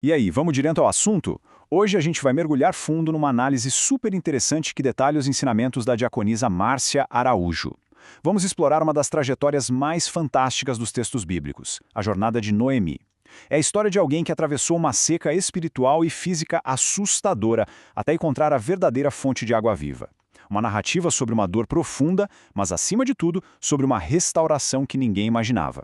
E aí, vamos direto ao assunto? Hoje a gente vai mergulhar fundo numa análise super interessante que detalha os ensinamentos da diaconisa Márcia Araújo. Vamos explorar uma das trajetórias mais fantásticas dos textos bíblicos, a jornada de Noemi. É a história de alguém que atravessou uma seca espiritual e física assustadora até encontrar a verdadeira fonte de água viva. Uma narrativa sobre uma dor profunda, mas acima de tudo, sobre uma restauração que ninguém imaginava.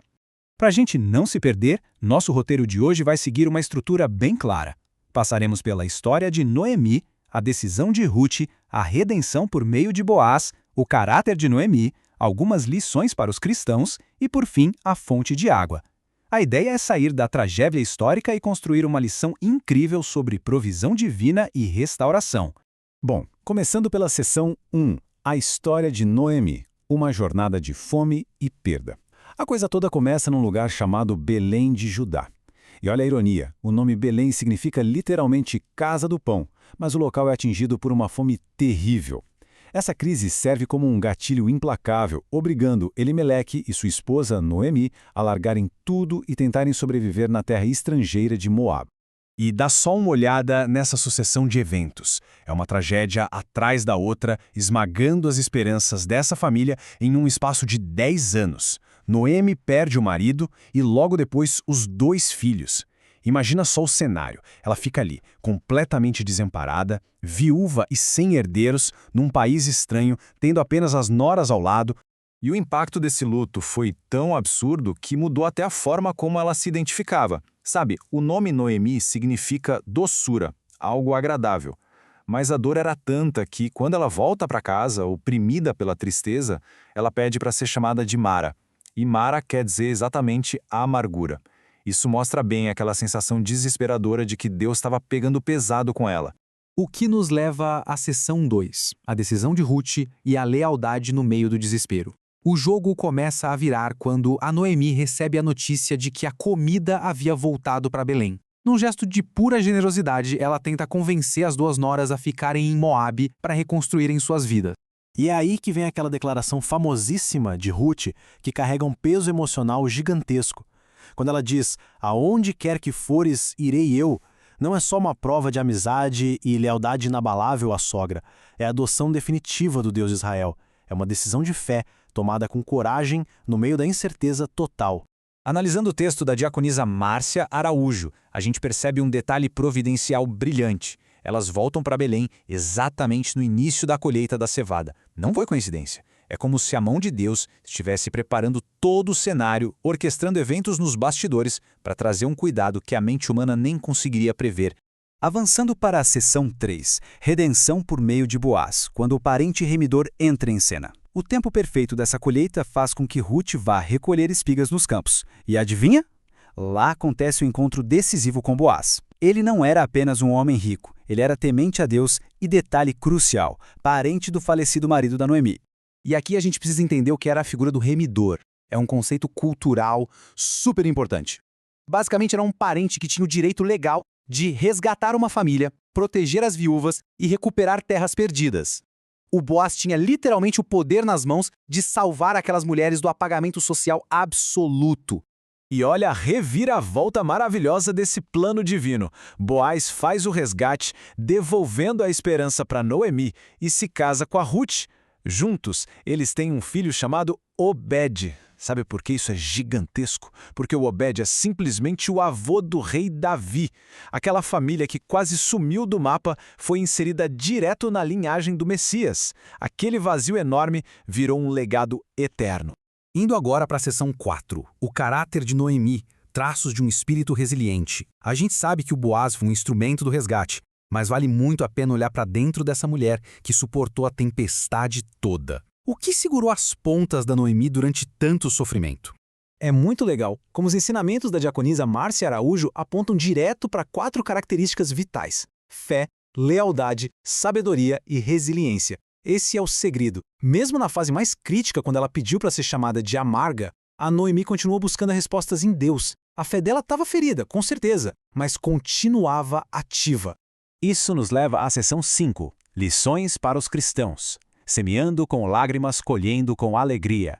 Para a gente não se perder, nosso roteiro de hoje vai seguir uma estrutura bem clara. Passaremos pela história de Noemi, a decisão de Ruth, a redenção por meio de Boaz, o caráter de Noemi, algumas lições para os cristãos e, por fim, a fonte de água. A ideia é sair da tragédia histórica e construir uma lição incrível sobre provisão divina e restauração. Bom, começando pela seção 1, a história de Noemi, uma jornada de fome e perda. A coisa toda começa num lugar chamado Belém de Judá. E olha a ironia, o nome Belém significa literalmente casa do pão, mas o local é atingido por uma fome terrível. Essa crise serve como um gatilho implacável, obrigando Elimeleque e sua esposa Noemi a largarem tudo e tentarem sobreviver na terra estrangeira de Moab. E dá só uma olhada nessa sucessão de eventos. É uma tragédia atrás da outra, esmagando as esperanças dessa família em um espaço de 10 anos. Noemi perde o marido e logo depois os 2 filhos. Imagina só o cenário. Ela fica ali, completamente desamparada, viúva e sem herdeiros, num país estranho, tendo apenas as noras ao lado. E o impacto desse luto foi tão absurdo que mudou até a forma como ela se identificava. Sabe, o nome Noemi significa doçura, algo agradável. Mas a dor era tanta que, quando ela volta para casa, oprimida pela tristeza, ela pede para ser chamada de Mara. E Mara quer dizer exatamente a amargura. Isso mostra bem aquela sensação desesperadora de que Deus estava pegando pesado com ela. O que nos leva à seção 2, a decisão de Ruth e a lealdade no meio do desespero. O jogo começa a virar quando a Noemi recebe a notícia de que a comida havia voltado para Belém. Num gesto de pura generosidade, ela tenta convencer as 2 noras a ficarem em Moabe para reconstruírem suas vidas. E é aí que vem aquela declaração famosíssima de Ruth, que carrega um peso emocional gigantesco. Quando ela diz, aonde quer que fores, irei eu, não é só uma prova de amizade e lealdade inabalável à sogra, é a adoção definitiva do Deus de Israel. É uma decisão de fé, tomada com coragem no meio da incerteza total. Analisando o texto da diaconisa Márcia Araújo, a gente percebe um detalhe providencial brilhante. Elas voltam para Belém exatamente no início da colheita da cevada. Não foi coincidência. É como se a mão de Deus estivesse preparando todo o cenário, orquestrando eventos nos bastidores para trazer um cuidado que a mente humana nem conseguiria prever. Avançando para a seção 3, redenção por meio de Boaz, quando o parente remidor entra em cena. O tempo perfeito dessa colheita faz com que Ruth vá recolher espigas nos campos. E adivinha? Lá acontece o encontro decisivo com Boaz. Ele não era apenas um homem rico, ele era temente a Deus e, detalhe crucial, parente do falecido marido da Noemi. E aqui a gente precisa entender o que era a figura do remidor. É um conceito cultural super importante. Basicamente era um parente que tinha o direito legal de resgatar uma família, proteger as viúvas e recuperar terras perdidas. O Boaz tinha literalmente o poder nas mãos de salvar aquelas mulheres do apagamento social absoluto. E olha a reviravolta maravilhosa desse plano divino. Boaz faz o resgate, devolvendo a esperança para Noemi e se casa com a Ruth. Juntos, eles têm um filho chamado Obed. Sabe por que isso é gigantesco? Porque o Obed é simplesmente o avô do rei Davi. Aquela família que quase sumiu do mapa foi inserida direto na linhagem do Messias. Aquele vazio enorme virou um legado eterno. Indo agora para a seção 4, o caráter de Noemi, traços de um espírito resiliente. A gente sabe que o Boaz foi um instrumento do resgate, mas vale muito a pena olhar para dentro dessa mulher que suportou a tempestade toda. O que segurou as pontas da Noemi durante tanto sofrimento? É muito legal como os ensinamentos da diaconisa Márcia Araújo apontam direto para 4 características vitais: fé, lealdade, sabedoria e resiliência. Esse é o segredo. Mesmo na fase mais crítica, quando ela pediu para ser chamada de amarga, a Noemi continuou buscando respostas em Deus. A fé dela estava ferida, com certeza, mas continuava ativa. Isso nos leva à seção 5, lições para os cristãos. Semeando com lágrimas, colhendo com alegria.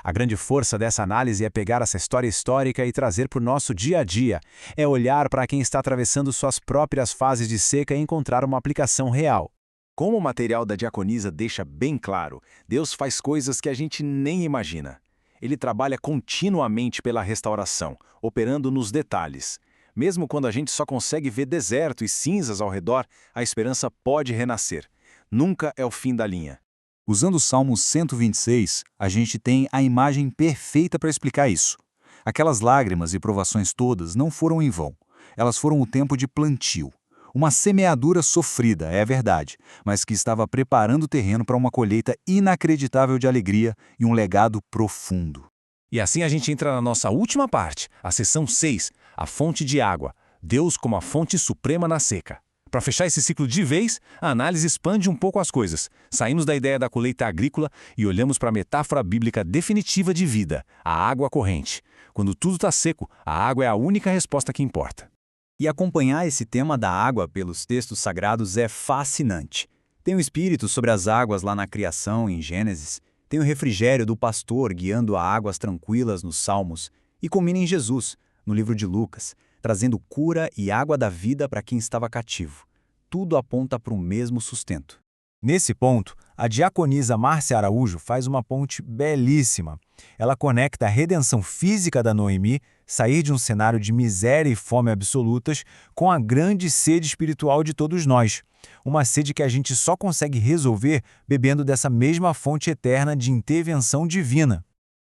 A grande força dessa análise é pegar essa história histórica e trazer para o nosso dia a dia. É olhar para quem está atravessando suas próprias fases de seca e encontrar uma aplicação real. Como o material da diaconisa deixa bem claro, Deus faz coisas que a gente nem imagina. Ele trabalha continuamente pela restauração, operando nos detalhes. Mesmo quando a gente só consegue ver deserto e cinzas ao redor, a esperança pode renascer. Nunca é o fim da linha. Usando o Salmo 126, a gente tem a imagem perfeita para explicar isso. Aquelas lágrimas e provações todas não foram em vão. Elas foram o tempo de plantio. Uma semeadura sofrida, é verdade, mas que estava preparando o terreno para uma colheita inacreditável de alegria e um legado profundo. E assim a gente entra na nossa última parte, a seção 6, a fonte de água, Deus como a fonte suprema na seca. Para fechar esse ciclo de vez, a análise expande um pouco as coisas. Saímos da ideia da colheita agrícola e olhamos para a metáfora bíblica definitiva de vida, a água corrente. Quando tudo está seco, a água é a única resposta que importa. E acompanhar esse tema da água pelos textos sagrados é fascinante. Tem o Espírito sobre as águas lá na criação, em Gênesis. Tem o refrigério do pastor guiando a águas tranquilas nos Salmos. E culmina em Jesus, no livro de Lucas, trazendo cura e água da vida para quem estava cativo. Tudo aponta para o mesmo sustento. Nesse ponto, a diaconisa Márcia Araújo faz uma ponte belíssima. Ela conecta a redenção física da Noemi, sair de um cenário de miséria e fome absolutas, com a grande sede espiritual de todos nós. Uma sede que a gente só consegue resolver bebendo dessa mesma fonte eterna de intervenção divina.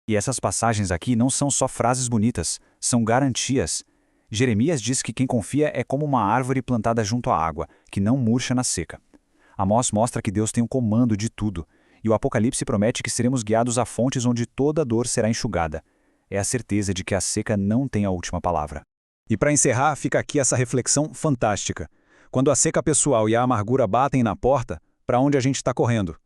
E essas passagens aqui não são só frases bonitas, são garantias. Jeremias diz que quem confia é como uma árvore plantada junto à água, que não murcha na seca. Amós mostra que Deus tem o comando de tudo, e o Apocalipse promete que seremos guiados a fontes onde toda dor será enxugada. É a certeza de que a seca não tem a última palavra. E para encerrar, fica aqui essa reflexão fantástica. Quando a seca pessoal e a amargura batem na porta, para onde a gente está correndo?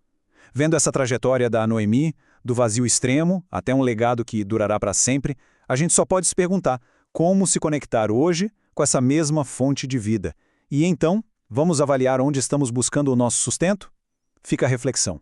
Vendo essa trajetória da Noemi, do vazio extremo até um legado que durará para sempre, a gente só pode se perguntar como se conectar hoje com essa mesma fonte de vida. E então, vamos avaliar onde estamos buscando o nosso sustento? Fica a reflexão.